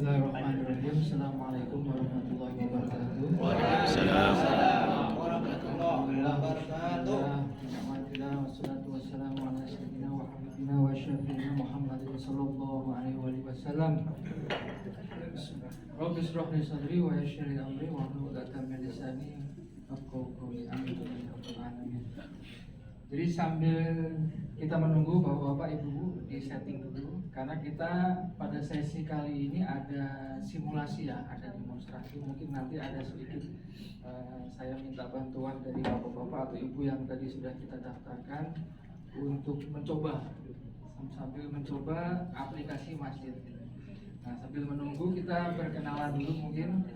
Bismillahirrahmanirrahim. Assalamualaikum warahmatullahi wabarakatuh. Waalaikumsalam. Alhamdulillah wassalatu wassalamu ala sayyidina wa habibina wa syafi'ina Muhammadin sallallahu alaihi wasallam. Rabbi shrah li sadri wa yassir li amri wa hlul 'uqdatam min lisani yafqahu qawli. Amin ya rabbal alamin. Jadi sambil kita menunggu Bapak-bapak Ibu di setting dulu, karena kita pada sesi kali ini ada simulasi ya, ada demonstrasi. Mungkin nanti ada sedikit saya minta bantuan dari Bapak-bapak atau Ibu yang tadi sudah kita daftarkan untuk mencoba sambil mencoba aplikasi masjid. Nah, sambil menunggu kita berkenalan dulu mungkin.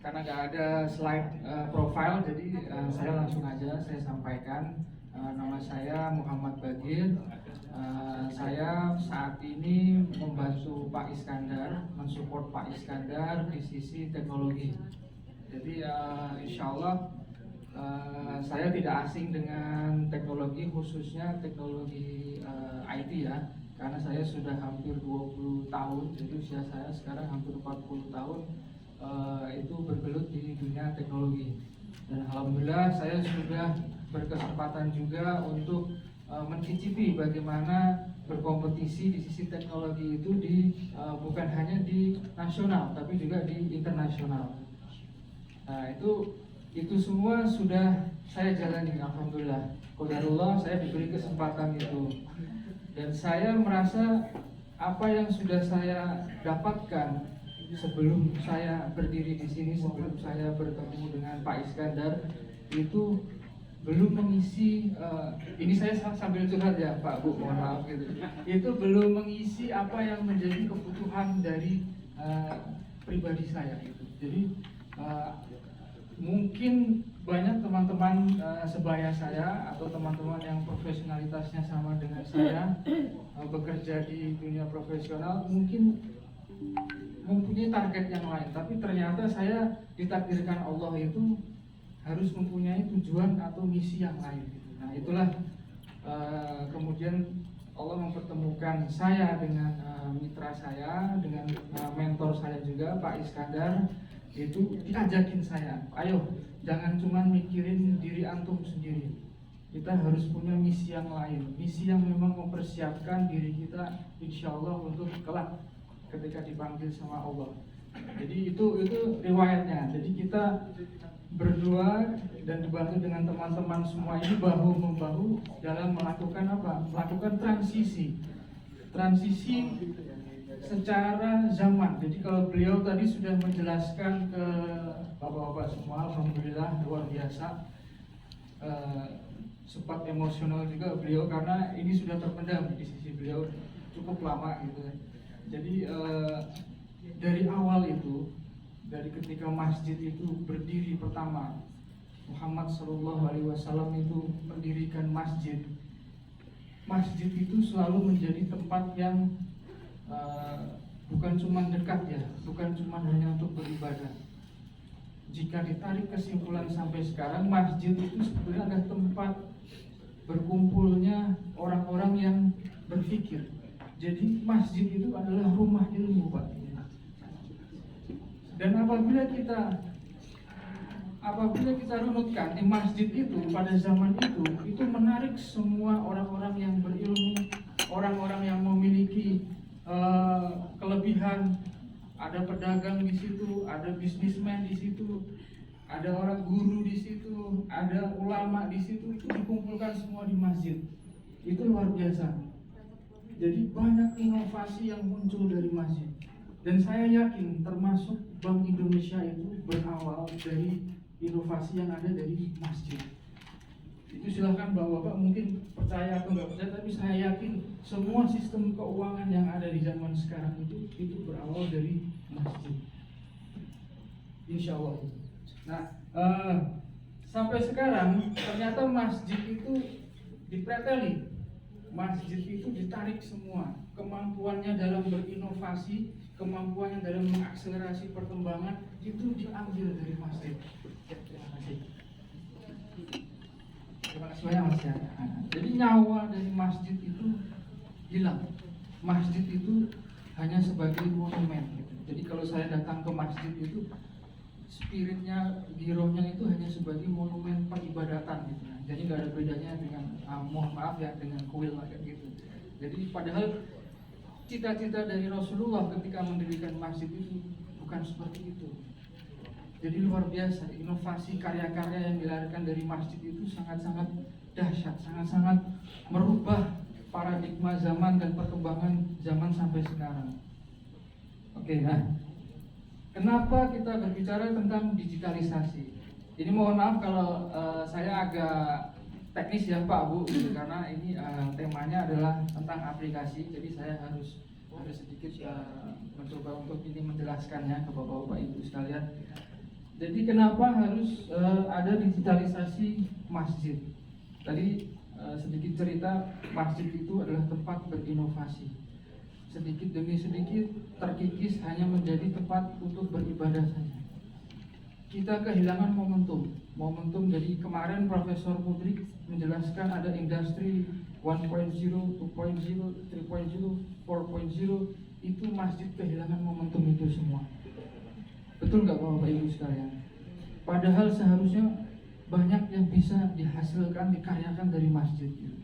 Karena nggak ada slide profile, jadi saya langsung aja saya sampaikan. Nama saya Muhammad Bagir. Saya saat ini membantu Pak Iskandar, mensupport Pak Iskandar di sisi teknologi. Jadi insya Allah saya tidak asing dengan teknologi, khususnya teknologi IT ya. Karena saya sudah hampir 20 tahun, jadi usia saya sekarang hampir 40 tahun itu bergelut di dunia teknologi. Dan alhamdulillah saya sudah berkesempatan juga untuk mencicipi bagaimana berkompetisi di sisi teknologi itu bukan hanya di nasional tapi juga di internasional. Nah, itu semua sudah saya jalani, alhamdulillah. Qadarullah saya diberi kesempatan itu. Dan saya merasa apa yang sudah saya dapatkan sebelum saya berdiri di sini, sebelum saya bertemu dengan Pak Iskandar, itu belum mengisi. Ini saya sambil curhat ya Pak Bu, mohon maaf gitu. Itu belum mengisi apa yang menjadi kebutuhan dari pribadi saya gitu. Jadi mungkin banyak teman-teman sebaya saya atau teman-teman yang profesionalitasnya sama dengan saya bekerja di dunia profesional mungkin mempunyai target yang lain, tapi ternyata saya ditakdirkan Allah itu harus mempunyai tujuan atau misi yang lain. Nah itulah kemudian Allah mempertemukan saya dengan mitra saya, dengan mentor saya juga Pak Iskandar. Itu diajakin saya, ayo jangan cuma mikirin diri antum sendiri, kita harus punya misi yang lain, misi yang memang mempersiapkan diri kita insya Allah untuk kelak ketika dipanggil sama Allah. Jadi itu riwayatnya. Jadi kita berdua dan dibantu dengan teman-teman semua ini bahu membahu dalam melakukan apa? Melakukan transisi secara zaman. Jadi kalau beliau tadi sudah menjelaskan ke bapak-bapak semua, alhamdulillah luar biasa. Sempat emosional juga beliau karena ini sudah terpendam di sisi beliau cukup lama gitu. Jadi dari awal itu, dari ketika masjid itu berdiri pertama, Muhammad Shallallahu Alaihi Wasallam itu mendirikan masjid. Masjid itu selalu menjadi tempat yang bukan cuma dekat ya, bukan cuma hanya untuk beribadah. Jika ditarik kesimpulan sampai sekarang, masjid itu sebenarnya adalah tempat berkumpulnya orang-orang yang berpikir. Jadi masjid itu adalah rumah ilmu, Pak. Dan apabila kita runutkan di masjid itu pada zaman itu menarik semua orang-orang yang berilmu, orang-orang yang memiliki kelebihan. Ada pedagang di situ, ada bisnismen di situ, ada orang guru di situ, ada ulama di situ. Itu dikumpulkan semua di masjid. Itu luar biasa. Jadi banyak inovasi yang muncul dari masjid. Dan saya yakin termasuk Bank Indonesia itu berawal dari inovasi yang ada dari masjid. Itu silahkan bapak-bapak mungkin percaya atau nggak percaya, tapi saya yakin semua sistem keuangan yang ada di zaman sekarang itu berawal dari masjid. Insya Allah. Nah, sampai sekarang ternyata masjid itu dipreteli. Masjid itu ditarik semua, kemampuannya dalam berinovasi, kemampuannya dalam mengakselerasi perkembangan itu diambil dari masjid. Terima kasih. Terima kasih banyak Mas ya. Jadi nyawa dari masjid itu hilang. Masjid itu hanya sebagai monumen gitu. Jadi kalau saya datang ke masjid itu spiritnya, girohnya itu hanya sebagai monumen peribadatan gitu. Jadi nggak ada bedanya dengan mohon maaf ya dengan kuil kayak gitu. Jadi padahal cita-cita dari Rasulullah ketika mendirikan masjid itu bukan seperti itu. Jadi luar biasa, inovasi karya-karya yang dilahirkan dari masjid itu sangat-sangat dahsyat, sangat-sangat merubah paradigma zaman dan perkembangan zaman sampai sekarang. Oke, nah, kenapa kita berbicara tentang digitalisasi? Ini mohon maaf kalau saya agak teknis ya Pak Bu, karena ini temanya adalah tentang aplikasi, jadi saya harus sedikit mencoba untuk ini menjelaskannya ke Bapak-Bapak Ibu sekalian. Jadi kenapa harus ada digitalisasi masjid? Tadi sedikit cerita, masjid itu adalah tempat berinovasi. Sedikit demi sedikit terkikis hanya menjadi tempat untuk beribadah saja. Kita kehilangan momentum. Jadi kemarin Profesor Mudrik menjelaskan ada industri 1.0, 2.0, 3.0, 4.0, itu masjid kehilangan momentum itu semua. Betul nggak Bapak Ibu sekalian? Padahal seharusnya banyak yang bisa dihasilkan, dikaryakan dari masjid itu.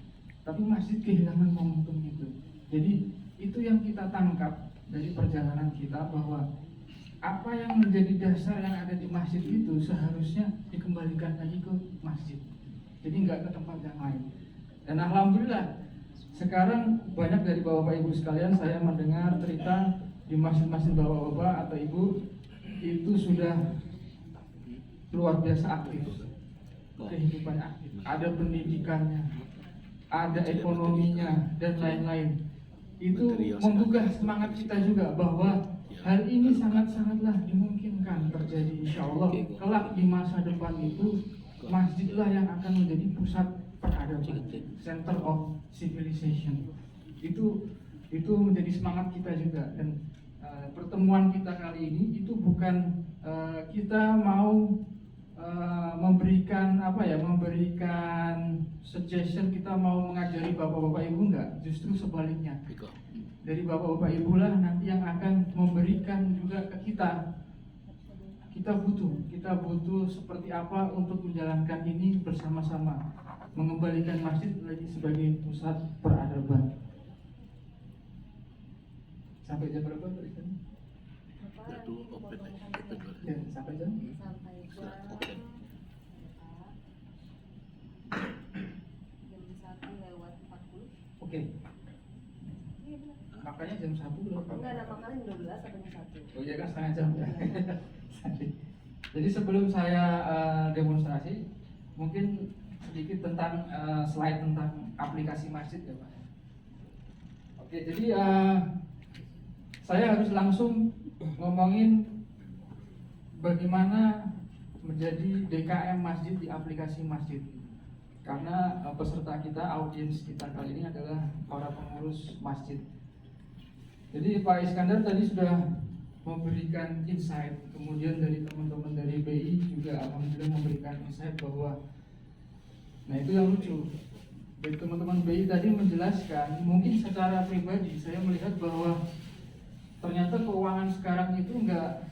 Tapi masjid kehilangan momentum itu. Jadi itu yang kita tangkap dari perjalanan kita, bahwa apa yang menjadi dasar yang ada di masjid itu seharusnya dikembalikan lagi ke masjid. Jadi nggak ke tempat yang lain. Dan alhamdulillah sekarang banyak dari Bapak Ibu sekalian saya mendengar cerita di masjid-masjid Bapak-Bapak atau Ibu itu sudah luar biasa aktif, kehidupan aktif, ada pendidikannya, ada ekonominya dan lain-lain. Itu menggugah semangat kita juga bahwa hal ini sangat-sangatlah dimungkinkan terjadi, insya Allah. Kelak di masa depan itu masjidlah yang akan menjadi pusat peradaban, center of civilization. Itu menjadi semangat kita juga. Dan pertemuan kita kali ini itu bukan kita mau memberikan suggestion, kita mau mengajari bapak-bapak ibu, enggak, justru sebaliknya. Dari bapak-bapak ibu lah nanti yang akan memberikan juga ke kita. Kita butuh seperti apa untuk menjalankan ini bersama-sama, mengembalikan masjid lagi sebagai pusat peradaban. Sampai jam berapa tadi? Ya, sampai jam? Sampai jam 1:40. Oke. Makanya jam 1 berapa? Enggak ada makanan 12 sampai jam 1. Oh iya kan setengah jam ya. Jadi sebelum saya demonstrasi, mungkin sedikit tentang slide tentang aplikasi masjid ya Pak. Oke, jadi saya harus langsung ngomongin bagaimana menjadi DKM masjid di aplikasi masjid. Karena peserta kita, audiens kita kali ini adalah para pengurus masjid. Jadi Pak Iskandar tadi sudah memberikan insight, kemudian dari teman-teman dari BI juga alhamdulillah memberikan insight bahwa, nah itu yang lucu, dari teman-teman BI tadi menjelaskan, mungkin secara pribadi saya melihat bahwa ternyata keuangan sekarang itu nggak